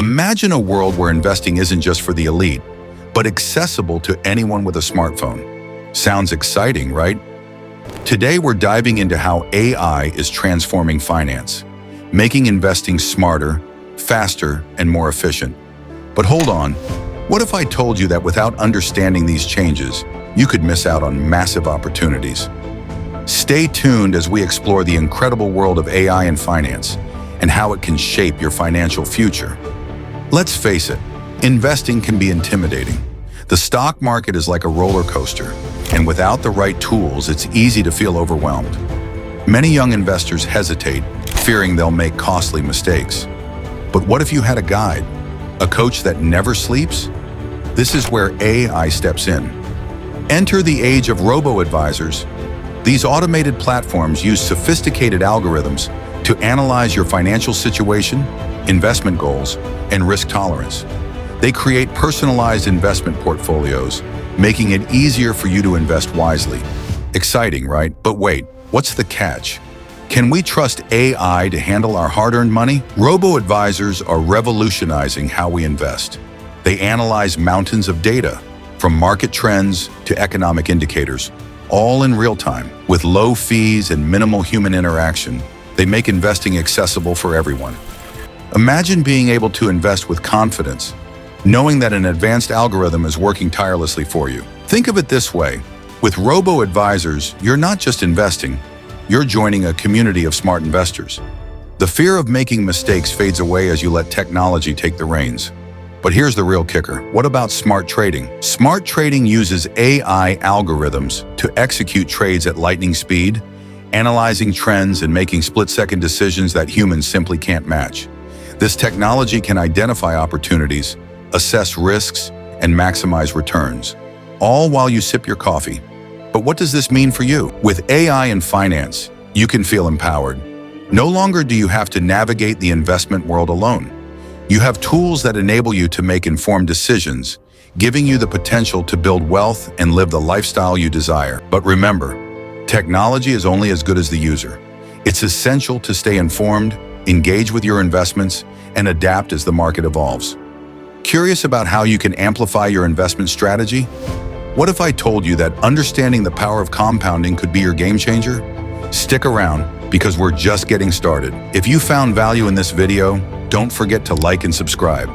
Imagine a world where investing isn't just for the elite, but accessible to anyone with a smartphone. Sounds exciting, right? Today we're diving into how AI is transforming finance, making investing smarter, faster, and more efficient. But hold on, what if I told you that without understanding these changes, you could miss out on massive opportunities? Stay tuned as we explore the incredible world of AI in finance and how it can shape your financial future. Let's face it, investing can be intimidating. The stock market is like a roller coaster, and without the right tools, it's easy to feel overwhelmed. Many young investors hesitate, fearing they'll make costly mistakes. But what if you had a guide, a coach that never sleeps? This is where AI steps in. Enter the age of Robo-Advisors. These automated platforms use sophisticated algorithms to analyze your financial situation, investment goals, and risk tolerance. They create personalized investment portfolios, making it easier for you to invest wisely. Exciting, right? But wait, what's the catch? Can we trust AI to handle our hard-earned money? Robo-Advisors are revolutionizing how we invest. They analyze mountains of data, from market trends to economic indicators, all in real time. With low fees and minimal human interaction, they make investing accessible for everyone. Imagine being able to invest with confidence, knowing that an advanced algorithm is working tirelessly for you. Think of it this way. With Robo-Advisors, you're not just investing, you're joining a community of smart investors. The fear of making mistakes fades away as you let technology take the reins. But here's the real kicker. What about smart trading? Smart trading uses AI algorithms to execute trades at lightning speed, analyzing trends and making split-second decisions that humans simply can't match. This technology can identify opportunities, assess risks, and maximize returns, all while you sip your coffee. But what does this mean for you? With AI in finance, you can feel empowered. No longer do you have to navigate the investment world alone. You have tools that enable you to make informed decisions, giving you the potential to build wealth and live the lifestyle you desire. But remember, technology is only as good as the user. It's essential to stay informed, engage with your investments, and adapt as the market evolves. Curious about how you can amplify your investment strategy? What if I told you that understanding the power of compounding could be your game changer? Stick around, because we're just getting started. If you found value in this video, don't forget to like and subscribe.